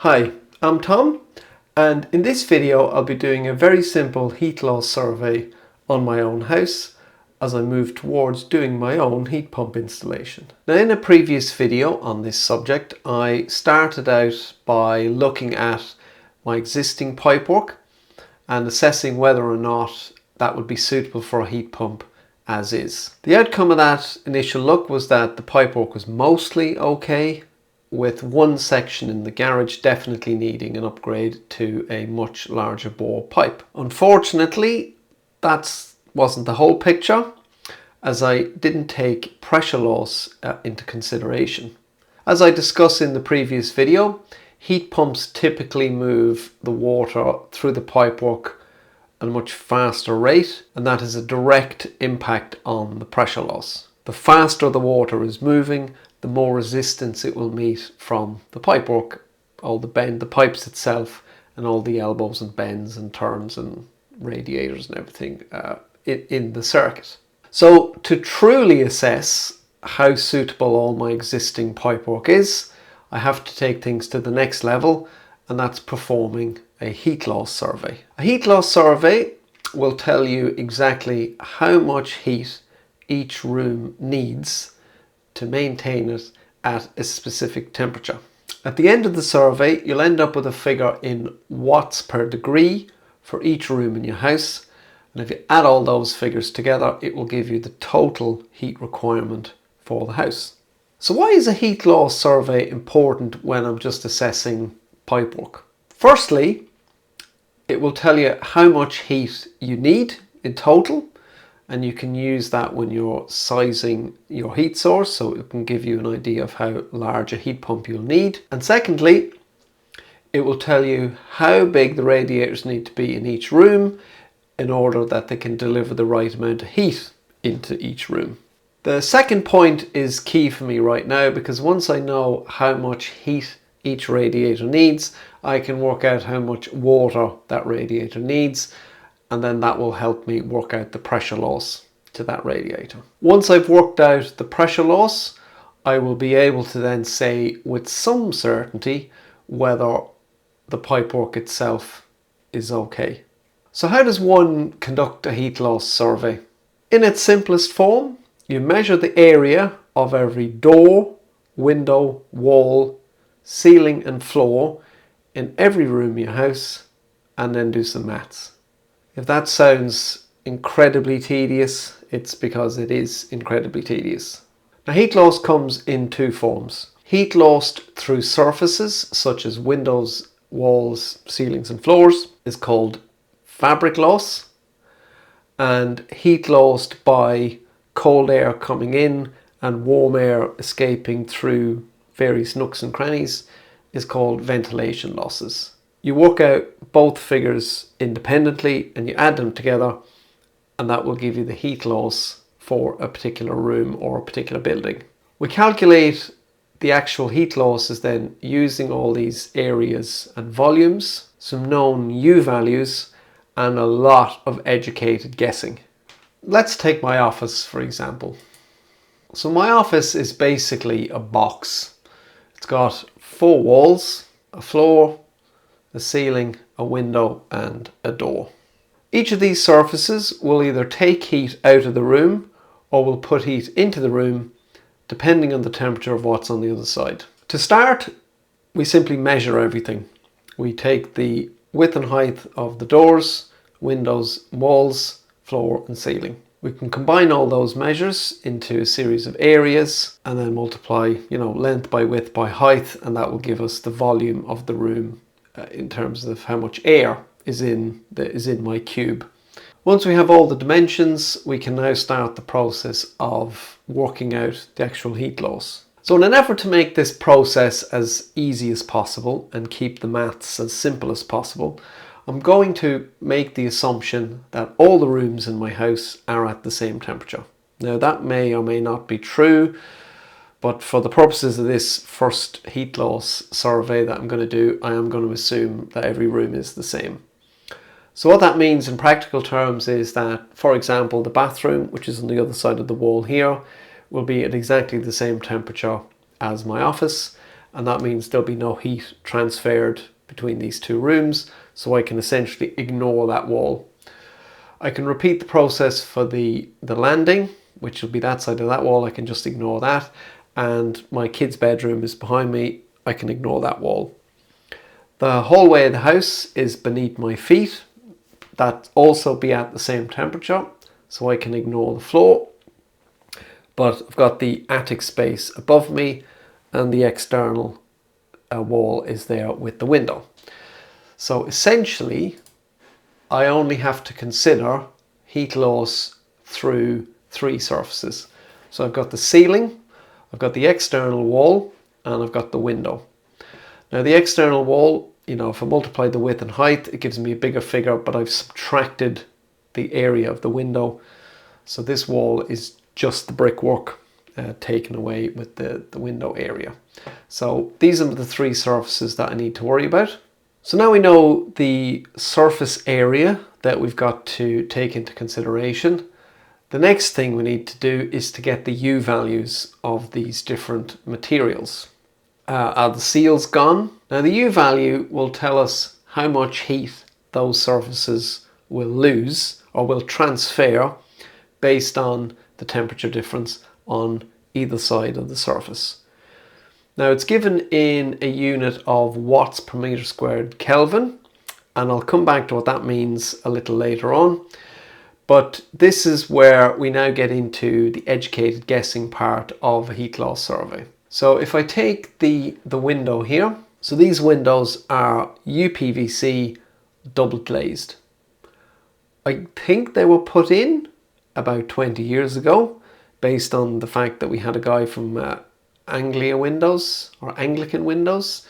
Hi, I'm Tom, and in this video I'll be doing a very simple heat loss survey on my own house as I move towards doing my own heat pump installation. Now, in a previous video on this subject I started out by looking at my existing pipework and assessing whether or not that would be suitable for a heat pump as is. The outcome of that initial look was that the pipework was mostly okay, with one section in the garage definitely needing an upgrade to a much larger bore pipe. Unfortunately, that wasn't the whole picture, as I didn't take pressure loss into consideration. As I discussed in the previous video, heat pumps typically move the water through the pipework at a much faster rate, and that has a direct impact on the pressure loss. The faster the water is moving, the more resistance it will meet from the pipework, all the pipes itself, and all the elbows and bends and turns and radiators and everything in the circuit. So to truly assess how suitable all my existing pipework is, I have to take things to the next level, and that's performing a heat loss survey. A heat loss survey will tell you exactly how much heat each room needs to maintain it at a specific temperature. At the end of the survey, you'll end up with a figure in watts per degree for each room in your house, and if you add all those figures together, it will give you the total heat requirement for the house. So why is a heat loss survey important when I'm just assessing pipework? Firstly, it will tell you how much heat you need in total, and you can use that when you're sizing your heat source, so it can give you an idea of how large a heat pump you'll need. And secondly, it will tell you how big the radiators need to be in each room in order that they can deliver the right amount of heat into each room. The second point is key for me right now, because once I know how much heat each radiator needs, I can work out how much water that radiator needs, and then that will help me work out the pressure loss to that radiator. Once I've worked out the pressure loss, I will be able to then say with some certainty whether the pipework itself is okay. So how does one conduct a heat loss survey? In its simplest form, you measure the area of every door, window, wall, ceiling and floor in every room in your house, and then do some maths. If that sounds incredibly tedious, it's because it is incredibly tedious. Now, heat loss comes in two forms. Heat lost through surfaces such as windows, walls, ceilings and floors is called fabric loss, and heat lost by cold air coming in and warm air escaping through various nooks and crannies is called ventilation losses. You work out both figures independently and you add them together, and that will give you the heat loss for a particular room or a particular building. We calculate the actual heat losses then using all these areas and volumes, some known U values, and a lot of educated guessing. Let's take my office for example. So my office is basically a box. It's got 4 walls, a floor, a ceiling, a window and a door. Each of these surfaces will either take heat out of the room or will put heat into the room depending on the temperature of what's on the other side. To start, we simply measure everything. We take the width and height of the doors, windows, walls, floor and ceiling. We can combine all those measures into a series of areas and then multiply, length by width by height, and that will give us the volume of the room in terms of how much air is in my cube. Once we have all the dimensions, we can now start the process of working out the actual heat loss. So in an effort to make this process as easy as possible and keep the maths as simple as possible, I'm going to make the assumption that all the rooms in my house are at the same temperature. Now that may or may not be true, but for the purposes of this first heat loss survey that I'm going to do, I am going to assume that every room is the same. So what that means in practical terms is that, for example, the bathroom, which is on the other side of the wall here, will be at exactly the same temperature as my office, and that means there'll be no heat transferred between these two rooms, so I can essentially ignore that wall. I can repeat the process for the landing, which will be that side of that wall. I can just ignore that, and my kids' bedroom is behind me. I can ignore that wall. The hallway of the house is beneath my feet. That also be at the same temperature, so I can ignore the floor. But I've got the attic space above me, and the external wall is there with the window. So essentially, I only have to consider heat loss through three surfaces. So I've got the ceiling, I've got the external wall, and I've got the window. Now the external wall, if I multiply the width and height, it gives me a bigger figure, but I've subtracted the area of the window. So this wall is just the brickwork taken away with the window area. So these are the three surfaces that I need to worry about. So now we know the surface area that we've got to take into consideration. The next thing we need to do is to get the U values of these different materials. Are the seals gone? Now the U value will tell us how much heat those surfaces will lose or will transfer based on the temperature difference on either side of the surface. Now it's given in a unit of watts per meter squared Kelvin, and I'll come back to what that means a little later on. But this is where we now get into the educated guessing part of a heat loss survey. So if I take the window here, so these windows are UPVC double glazed. I think they were put in about 20 years ago, based on the fact that we had a guy from Anglican Windows.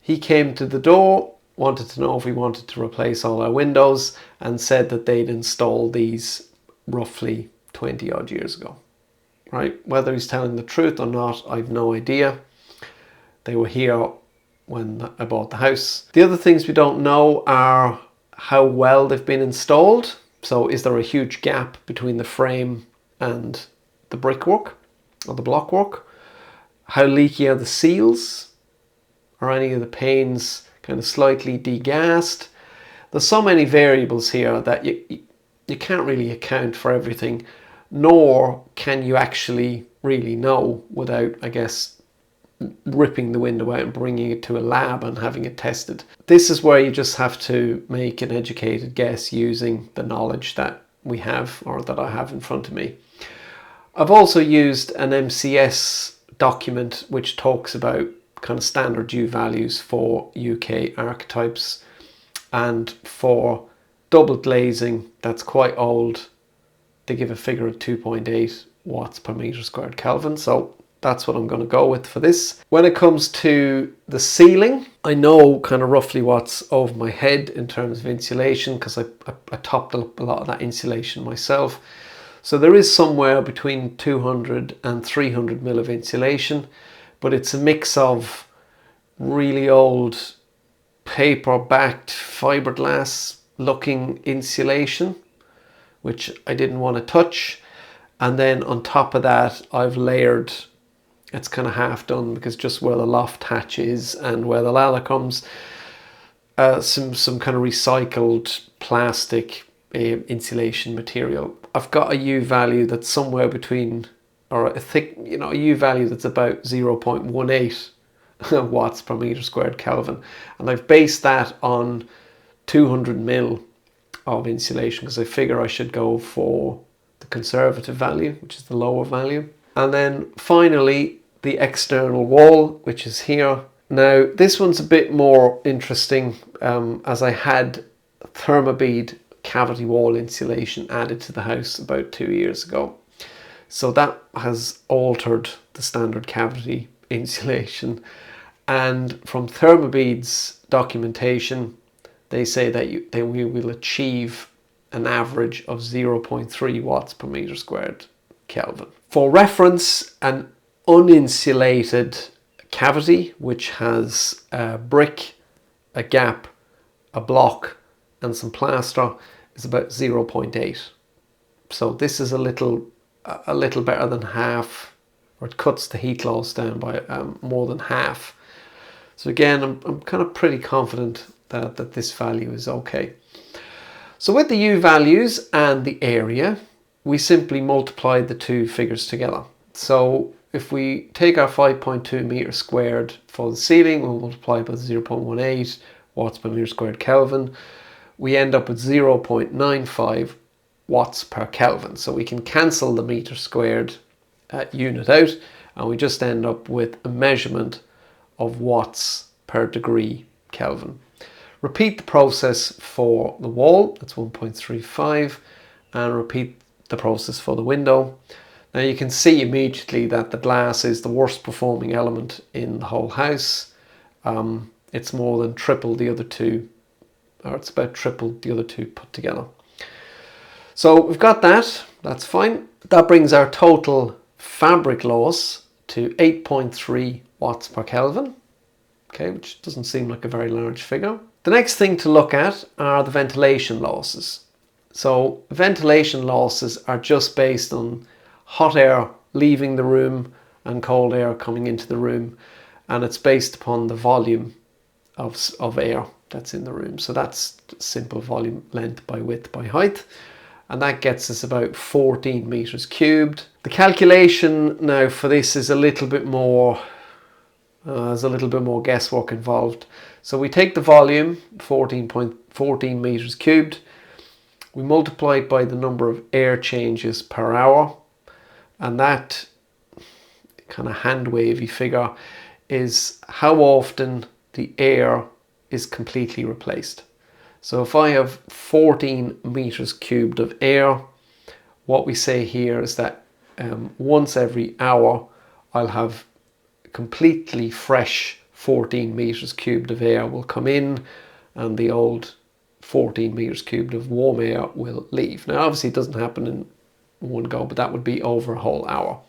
He came to the door, wanted to know if we wanted to replace all our windows, and said that they'd installed these roughly 20 odd years ago. Right? Whether he's telling the truth or not, I've no idea. They were here when I bought the house. The other things we don't know are how well they've been installed. So is there a huge gap between the frame and the brickwork or the blockwork? How leaky are the seals? Are any of the panes kind of slightly degassed? There's so many variables here that you can't really account for everything, nor can you actually really know without, I guess, ripping the window out and bringing it to a lab and having it tested. This is where you just have to make an educated guess using the knowledge that we have, or that I have in front of me. I've also used an MCS document which talks about kind of standard U values for UK archetypes, and for double glazing that's quite old, they give a figure of 2.8 watts per meter squared Kelvin. So that's what I'm going to go with for this. When it comes to the ceiling, I know kind of roughly what's over my head in terms of insulation, because I topped up a lot of that insulation myself. So there is somewhere between 200 and 300 mil of insulation, but it's a mix of really old paper-backed fiberglass looking insulation, which I didn't want to touch. And then on top of that, I've layered, it's kind of half done, because just where the loft hatch is and where the ladder comes, some kind of recycled plastic insulation material. I've got a U value that's somewhere between, or a thick, a U value that's about 0.18 watts per meter squared Kelvin. And I've based that on 200 mil of insulation, because I figure I should go for the conservative value, which is the lower value. And then finally, the external wall, which is here. Now, this one's a bit more interesting, as I had Thermobede cavity wall insulation added to the house about 2 years ago. So that has altered the standard cavity insulation. And from Thermobede's documentation, they say that we will achieve an average of 0.3 watts per meter squared Kelvin. For reference, an uninsulated cavity, which has a brick, a gap, a block, and some plaster, is about 0.8. So this is a little better than half or it cuts the heat loss down by more than half. So again, I'm kind of pretty confident that this value is okay. So with the U values and the area, we simply multiply the two figures together. So if we take our 5.2 meters squared for the ceiling, we'll multiply by 0.18 watts per meter squared Kelvin. We end up with 0.95 watts per Kelvin. So we can cancel the meter squared unit out, and we just end up with a measurement of watts per degree Kelvin. Repeat the process for the wall, that's 1.35, and repeat the process for the window. Now you can see immediately that the glass is the worst performing element in the whole house. It's more than triple the other two, or it's about triple the other two put together. So we've got that, that's fine. That brings our total fabric loss to 8.3 watts per Kelvin, okay, which doesn't seem like a very large figure. The next thing to look at are the ventilation losses. So ventilation losses are just based on hot air leaving the room and cold air coming into the room, and it's based upon the volume of air that's in the room. So that's simple volume, length by width by height, and that gets us about 14 meters cubed. The calculation now for this is a little bit more, there's a little bit more guesswork involved. So we take the volume, 14 meters cubed, we multiply it by the number of air changes per hour, and that kind of hand wavy figure is how often the air is completely replaced. So if I have 14 meters cubed of air, what we say here is that once every hour I'll have completely fresh 14 meters cubed of air will come in, and the old 14 meters cubed of warm air will leave. Now obviously it doesn't happen in one go, but that would be over a whole hour.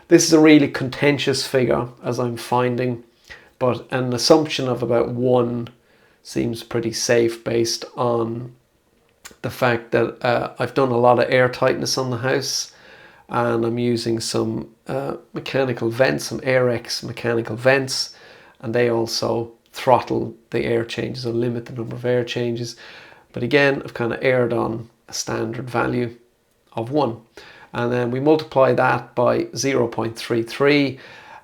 This is a really contentious figure, as I'm finding, but an assumption of about 1 seems pretty safe based on the fact that I've done a lot of air tightness on the house, and I'm using some mechanical vents, some AirX mechanical vents, and they also throttle the air changes or limit the number of air changes. But again, I've kind of erred on a standard value of 1. And then we multiply that by 0.33,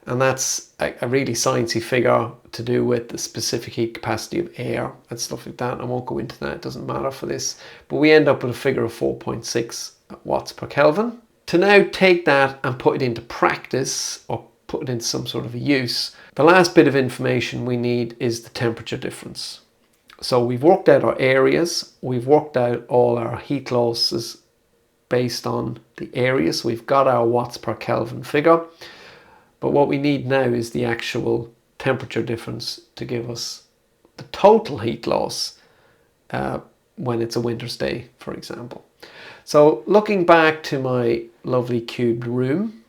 and that's a really sciencey figure to do with the specific heat capacity of air and stuff like that. I won't go into that, it doesn't matter for this. But we end up with a figure of 4.6 watts per Kelvin. To now take that and put it into practice, or put it into some sort of a use, the last bit of information we need is the temperature difference. So we've worked out our areas, we've worked out all our heat losses based on the areas, so we've got our watts per Kelvin figure, but what we need now is the actual temperature difference to give us the total heat loss when it's a winter's day, for example. So looking back to my lovely cubed room,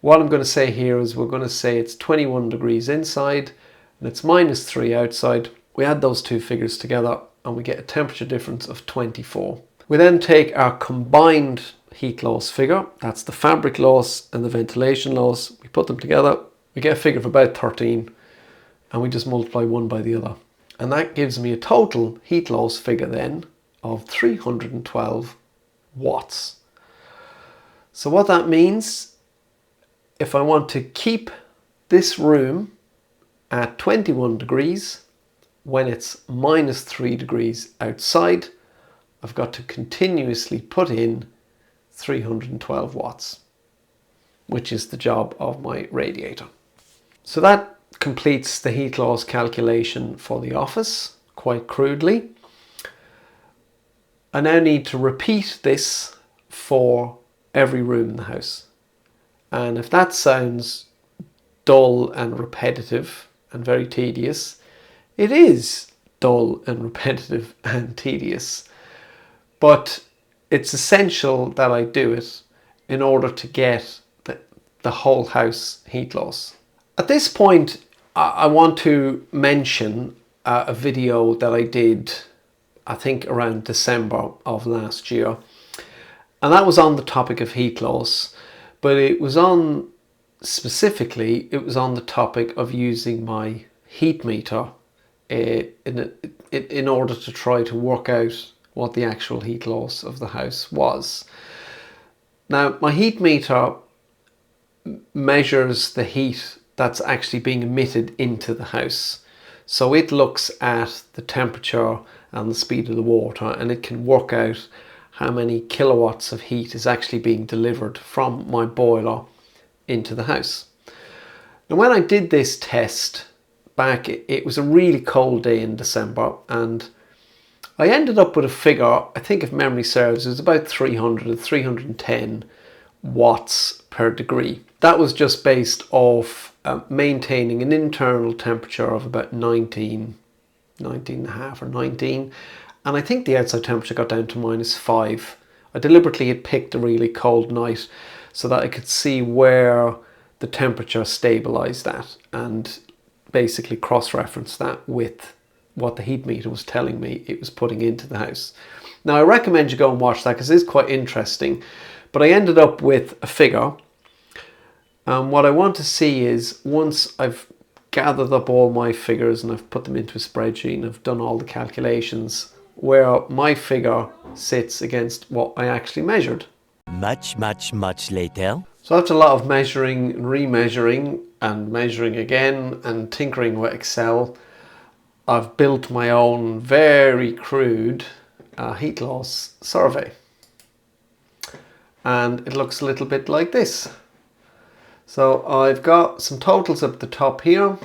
what I'm going to say here is we're going to say it's 21 degrees inside and it's -3 outside. We add those two figures together and we get a temperature difference of 24. We then take our combined heat loss figure, that's the fabric loss and the ventilation loss, we put them together, we get a figure of about 13, and we just multiply one by the other. And that gives me a total heat loss figure then of 312 watts. So what that means, if I want to keep this room at 21 degrees when it's -3 degrees outside, I've got to continuously put in 312 watts, which is the job of my radiator. So that completes the heat loss calculation for the office, quite crudely. I now need to repeat this for every room in the house. And if that sounds dull and repetitive and very tedious, it is dull and repetitive and tedious. But it's essential that I do it in order to get the whole house heat loss. At this point, I want to mention a video that I did, I think around December of last year. And that was on the topic of heat loss, but it was on specifically, it was on the topic of using my heat meter in order to try to work out what the actual heat loss of the house was. Now, my heat meter measures the heat that's actually being emitted into the house. So it looks at the temperature and the speed of the water, and it can work out how many kilowatts of heat is actually being delivered from my boiler into the house. Now, when I did this test back, it was a really cold day in December, and I ended up with a figure, I think if memory serves, it was about 300 or 310 watts per degree. That was just based off maintaining an internal temperature of about 19 and a half or 19. And I think the outside temperature got down to -5. I deliberately had picked a really cold night so that I could see where the temperature stabilized at and basically cross-reference that with what the heat meter was telling me it was putting into the house. Now, I recommend you go and watch that because it's quite interesting. But I ended up with a figure. What I want to see is, once I've gathered up all my figures and I've put them into a spreadsheet and I've done all the calculations, where my figure sits against what I actually measured. Much later. So after a lot of measuring and remeasuring and measuring again and tinkering with Excel, I've built my own very crude heat loss survey. And it looks a little bit like this. So I've got some totals up the top here,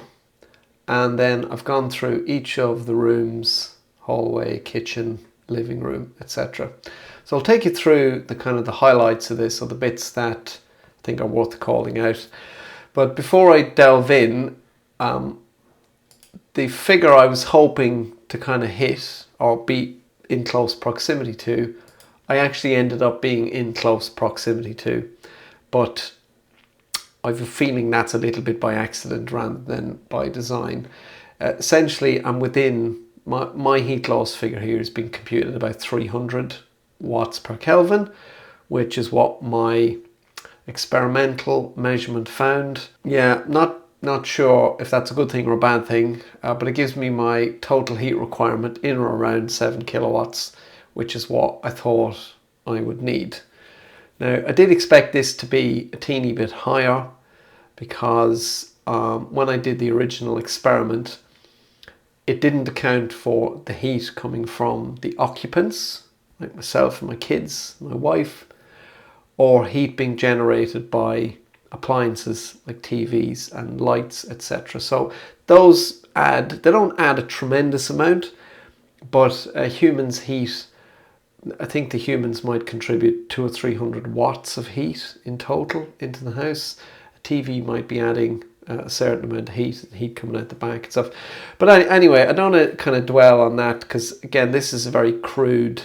and then I've gone through each of the rooms: hallway, kitchen, living room, etc. So I'll take you through the kind of the highlights of this, or the bits that I think are worth calling out. But before I delve in, the figure I was hoping to kind of hit or be in close proximity to, I actually ended up being in close proximity to, but I have a feeling that's a little bit by accident rather than by design. Essentially, I'm within, my heat loss figure here has been computed about 300 watts per Kelvin, which is what my experimental measurement found. Yeah, not sure if that's a good thing or a bad thing, but it gives me my total heat requirement in or around 7 kilowatts, which is what I thought I would need. Now, I did expect this to be a teeny bit higher because when I did the original experiment, it didn't account for the heat coming from the occupants, like myself and my kids, my wife, or heat being generated by appliances like TVs and lights, etc. So those they don't add a tremendous amount, but humans' heat, I think the humans might contribute 200 or 300 watts of heat in total into the house. A TV might be adding a certain amount of heat coming out the back and stuff. But anyway, I don't want to kind of dwell on that because, again, this is a very crude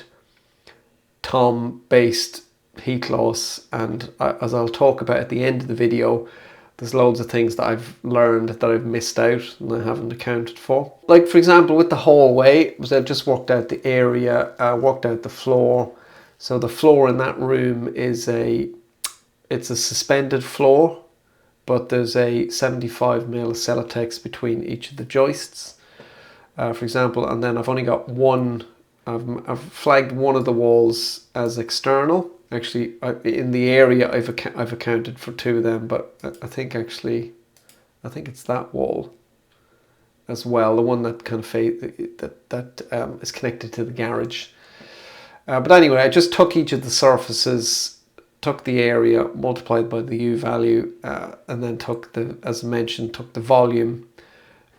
TOM-based heat loss, and as I'll talk about at the end of the video, there's loads of things that I've learned that I've missed out and I haven't accounted for. Like, for example, with the hallway, I've just worked out the area, worked out the floor. So the floor in that room it's a suspended floor, but there's a 75mm Celotex between each of the joists, for example, and then I've only got one. I've flagged one of the walls as external. Actually, in the area, I've accounted for 2 of them, but I think it's that wall as well, the one that kind of is connected to the garage. But anyway, I just took each of the surfaces, took the area, multiplied by the U value, and then as I mentioned, took the volume,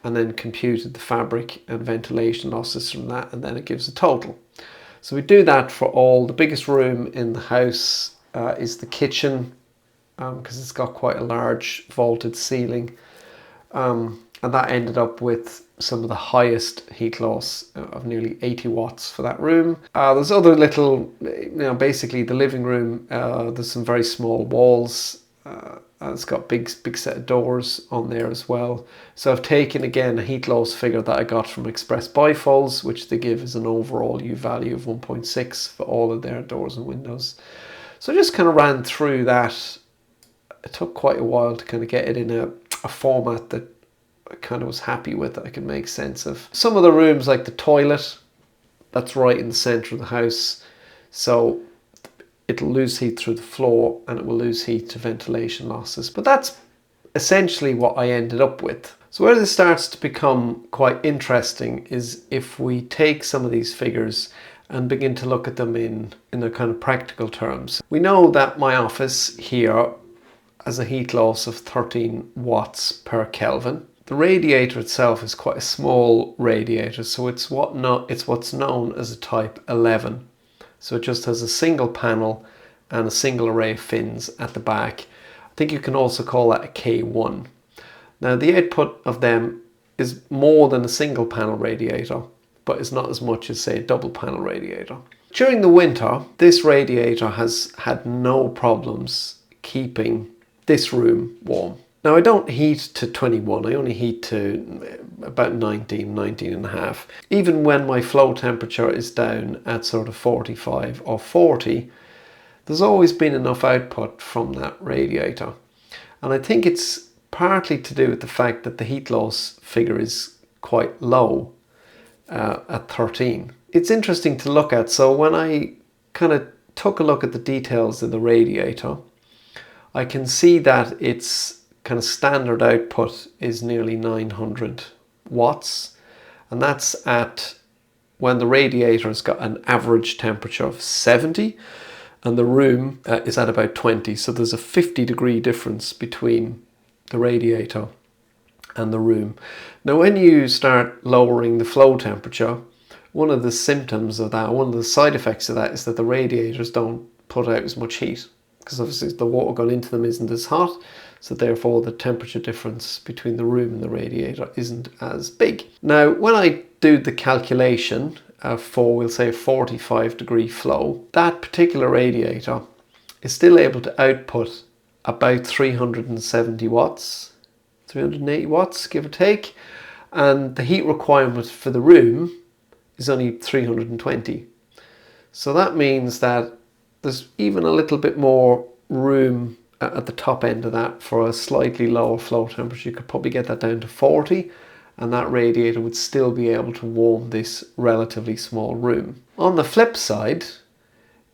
and then computed the fabric and ventilation losses from that, and then it gives a total. So we do that for all. The biggest room in the house is the kitchen, because it's got quite a large vaulted ceiling, and that ended up with some of the highest heat loss of nearly 80 watts for that room. There's other little, basically the living room, there's some very small walls. It's got big set of doors on there as well. So I've taken, again, a heat loss figure that I got from Express Bifolds, which they give as an overall U value of 1.6 for all of their doors and windows. So I just kind of ran through that it took quite a while to kind of get it in a format that I kind of was happy with, that I could make sense of. Some of the rooms, like the toilet, that's right in the centre of the house, so it'll lose heat through the floor and it will lose heat to ventilation losses. But that's essentially what I ended up with. So where this starts to become quite interesting is if we take some of these figures and begin to look at them in a kind of practical terms. We know that my office here has a heat loss of 13 watts per Kelvin. The radiator itself is quite a small radiator, so it's what's known as a type 11. So it just has a single panel and a single array of fins at the back. I think you can also call that a K1. Now the output of them is more than a single panel radiator, but it's not as much as, say, a double panel radiator. During the winter, this radiator has had no problems keeping this room warm. Now I don't heat to 21, I only heat to about 19 and a half. Even when my flow temperature is down at sort of 45 or 40, there's always been enough output from that radiator. And I think it's partly to do with the fact that the heat loss figure is quite low at 13. It's interesting to look at. So when I kind of took a look at the details of the radiator, I can see that its kind of standard output is nearly 900 watts, and that's at when the radiator has got an average temperature of 70 and the room is at about 20. So there's a 50-degree difference between the radiator and the room. Now when you start lowering the flow temperature, one of the symptoms of that, one of the side effects of that, is that the radiators don't put out as much heat, because obviously the water going into them isn't as hot, so therefore the temperature difference between the room and the radiator isn't as big. Now when I do the calculation for, we'll say, a 45-degree flow, that particular radiator is still able to output about 370 watts, 380 watts give or take, and the heat requirement for the room is only 320. So that means that there's even a little bit more room at the top end of that for a slightly lower flow temperature. You could probably get that down to 40, and that radiator would still be able to warm this relatively small room. On the flip side,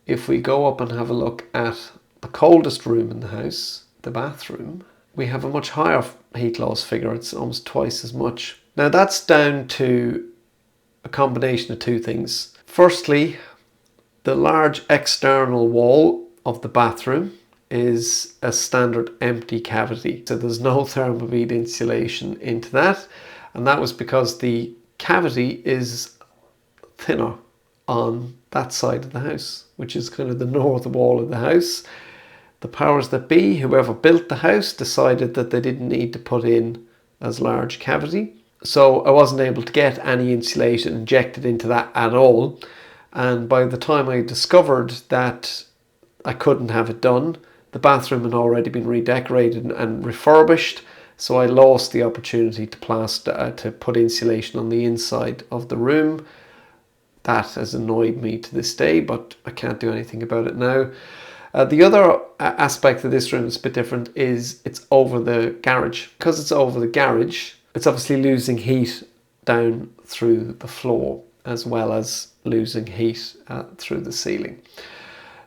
if we go up and have a look at the coldest room in the house, the bathroom, we have a much higher heat loss figure. It's almost twice as much. Now that's down to a combination of two things. Firstly, the large external wall of the bathroom is a standard empty cavity. So there's no thermobede insulation into that. And that was because the cavity is thinner on that side of the house, which is kind of the north wall of the house. The powers that be, whoever built the house, decided that they didn't need to put in as large cavity. So I wasn't able to get any insulation injected into that at all. And by the time I discovered that I couldn't have it done, the bathroom had already been redecorated and refurbished. So I lost the opportunity to put insulation on the inside of the room. That has annoyed me to this day, but I can't do anything about it now. The other aspect of this room that's a bit different is it's over the garage. Because it's over the garage, it's obviously losing heat down through the floor as well as losing heat through the ceiling.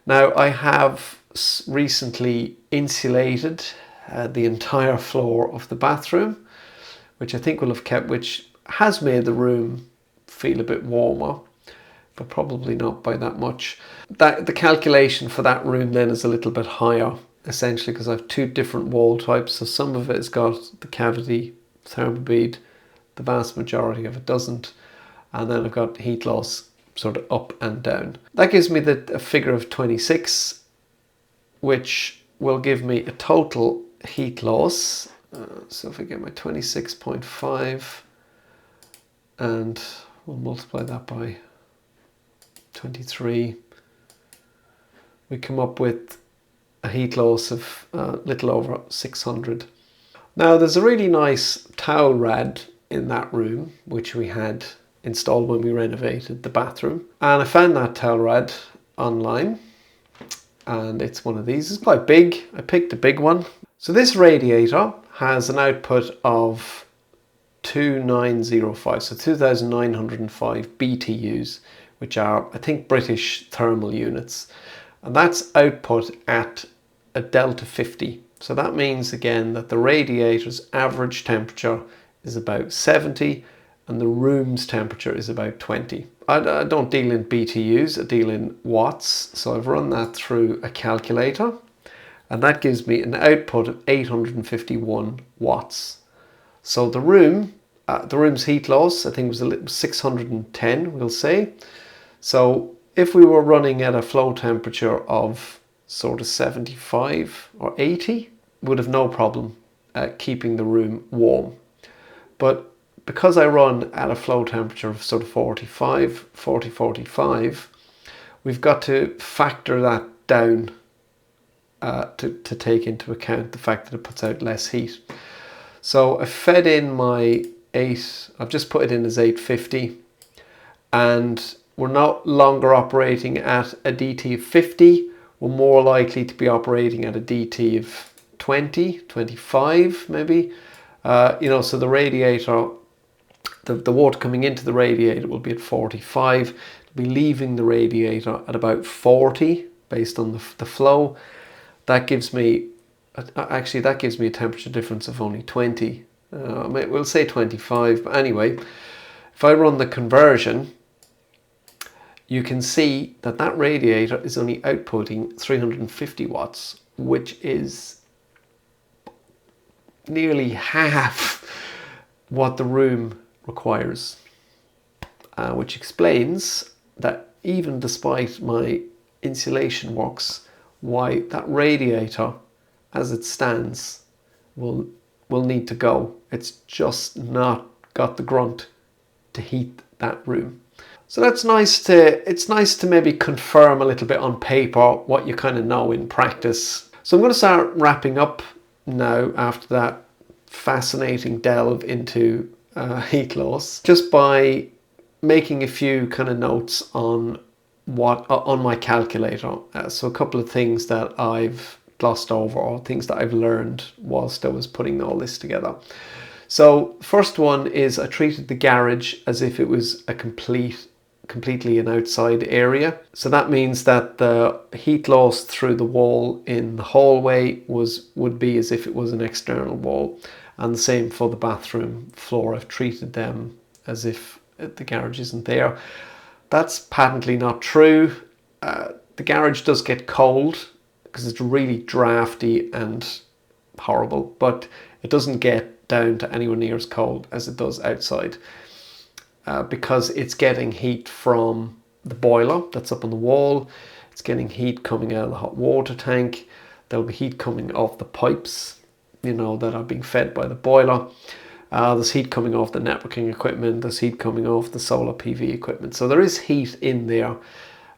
Now I have recently insulated the entire floor of the bathroom, which I think which has made the room feel a bit warmer, but probably not by that much. The calculation for that room then is a little bit higher, essentially because I have two different wall types. So some of it has got the cavity thermobede, the vast majority of it doesn't, and then I've got heat loss sort of up and down. That gives me a figure of 26, which will give me a total heat loss. So if I get my 26.5 and we'll multiply that by 23, we come up with a heat loss of a little over 600. Now there's a really nice towel rad in that room, which we had installed when we renovated the bathroom. And I found that towel rad online, and it's one of these. It's quite big. I picked a big one. So this radiator has an output of 2905, so 2905 BTUs, which are, I think, British thermal units. And that's output at a delta 50. So that means again that the radiator's average temperature is about 70 and the room's temperature is about 20. I don't deal in BTUs, I deal in watts. So I've run that through a calculator and that gives me an output of 851 watts. So the room's heat loss, I think was 610, we'll say. So if we were running at a flow temperature of sort of 75 or 80, would have no problem keeping the room warm. But because I run at a flow temperature of sort of 45, we've got to factor that down to take into account the fact that it puts out less heat. So I fed in my I've just put it in as 850, and we're no longer operating at a DT of 50. We're more likely to be operating at a DT of 20, 25 maybe. So the radiator, the water coming into the radiator will be at 45. It'll be leaving the radiator at about 40 based on the flow. That gives me a temperature difference of only 20. We'll say 25, but anyway, if I run the conversion, you can see that that radiator is only outputting 350 watts, which is nearly half what the room requires, which explains that even despite my insulation works, why that radiator as it stands will need to go. It's just not got the grunt to heat that room. So it's nice to maybe confirm a little bit on paper what you kind of know in practice. So I'm going to start wrapping up now after that fascinating delve into heat loss, just by making a few kind of notes on my calculator. So a couple of things that I've glossed over, or things that I've learned whilst I was putting all this together. So first one is I treated the garage as if it was a completely an outside area. So that means that the heat loss through the wall in the hallway would be as if it was an external wall. And the same for the bathroom floor. I've treated them as if the garage isn't there. That's patently not true. The garage does get cold because it's really drafty and horrible, but it doesn't get down to anywhere near as cold as it does outside, because it's getting heat from the boiler that's up on the wall. It's getting heat coming out of the hot water tank. There'll be heat coming off the pipes, that are being fed by the boiler. There's heat coming off the networking equipment. There's heat coming off the solar PV equipment. So there is heat in there.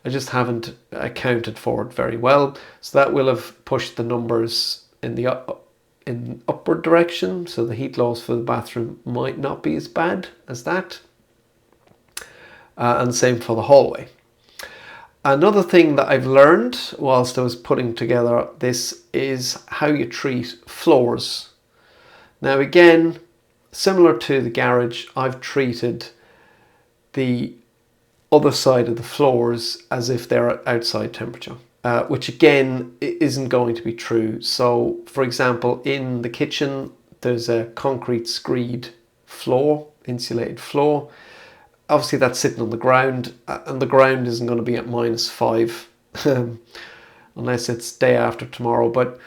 I just haven't accounted for it very well. So that will have pushed the numbers in the upward direction. So the heat loss for the bathroom might not be as bad as that. And same for the hallway. Another thing that I've learned whilst I was putting together this is how you treat floors. Now again, similar to the garage, I've treated the other side of the floors as if they're at outside temperature, which again isn't going to be true. So for example, in the kitchen, there's a concrete screed floor, insulated floor. Obviously that's sitting on the ground, and the ground isn't going to be at -5 unless it's day after tomorrow, but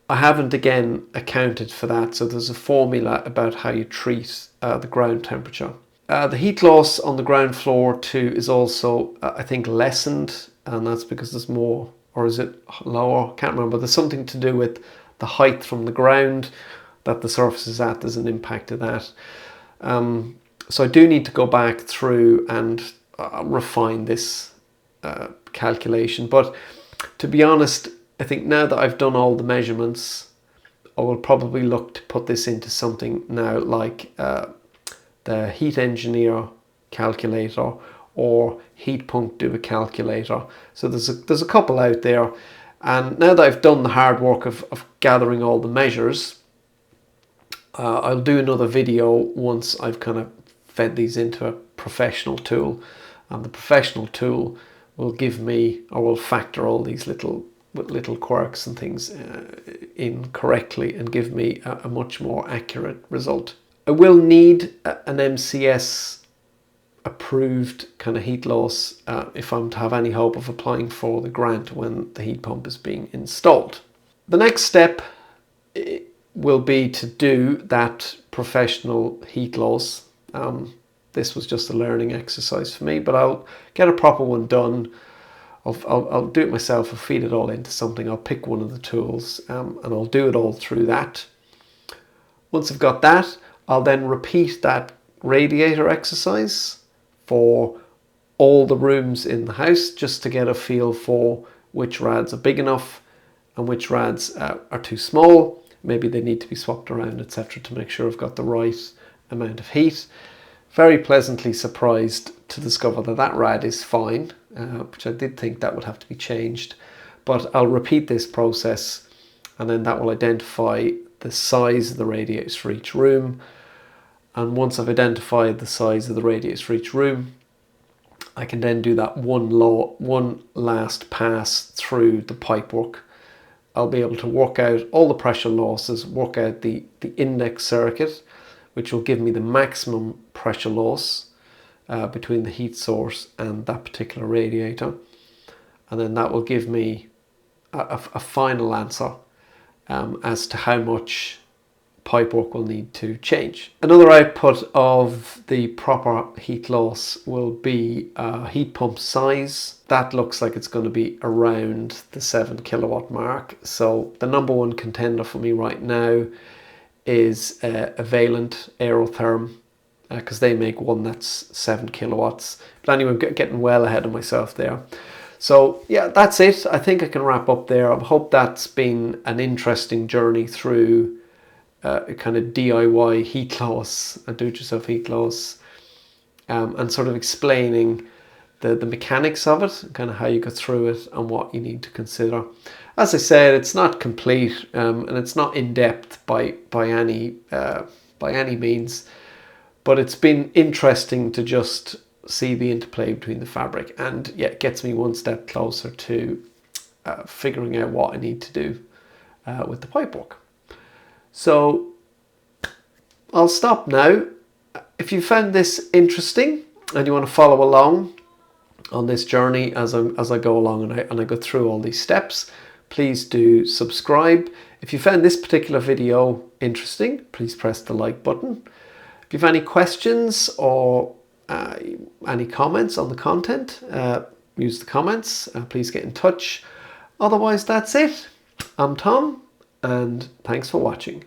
I haven't again accounted for that. So there's a formula about how you treat the ground temperature. The heat loss on the ground floor too is also, I think, lessened, and that's because there's more, or is it lower? Can't remember. There's something to do with the height from the ground that the surface is at. There's an impact to that. So I do need to go back through and refine this calculation. But to be honest, I think now that I've done all the measurements, I will probably look to put this into something now like the Heat Engineer calculator or Heat Pump Do a calculator. So there's a couple out there, And now that I've done the hard work of gathering all the measures, I'll do another video once I've kind of fed these into a professional tool, and the professional tool will give me, or will factor all these little quirks and things in correctly and give me a much more accurate result. I will need an MCS approved kind of heat loss if I'm to have any hope of applying for the grant when the heat pump is being installed. The next step will be to do that professional heat loss. This was just a learning exercise for me, but I'll get a proper one done. I'll do it myself. I'll feed it all into something. I'll pick one of the tools and I'll do it all through that. Once I've got that, I'll then repeat that radiator exercise for all the rooms in the house, just to get a feel for which rads are big enough and which rads are too small. Maybe they need to be swapped around, etc., to make sure I've got the right amount of heat. Very pleasantly surprised to discover that that rad is fine, which I did think that would have to be changed. But I'll repeat this process, and then that will identify the size of the radiators for each room. And once I've identified the size of the radiators for each room, I can then do that one last pass through the pipework. I'll be able to work out all the pressure losses, work out the index circuit, which will give me the maximum pressure loss between the heat source and that particular radiator. And then that will give me a final answer as to how much pipework will need to change. Another output of the proper heat loss will be heat pump size. That looks like it's going to be around the 7 kilowatt mark. So the number one contender for me right now is Valent Aerotherm, because they make one that's 7 kilowatts. But anyway, I'm getting well ahead of myself there. So yeah, that's it. I think I can wrap up there. I hope that's been an interesting journey through a kind of DIY heat loss, a do-it-yourself heat loss, and sort of explaining the mechanics of it, kind of how you go through it and what you need to consider. As I said, it's not complete and it's not in depth by any means, but it's been interesting to just see the interplay between the fabric, and yeah, it gets me one step closer to figuring out what I need to do with the pipework. So I'll stop now. If you found this interesting and you want to follow along on this journey as I go along and I go through all these steps, please do subscribe. If you found this particular video interesting, please press the like button. If you have any questions or any comments on the content, use the comments. Please get in touch. Otherwise, that's it. I'm Tom, and thanks for watching.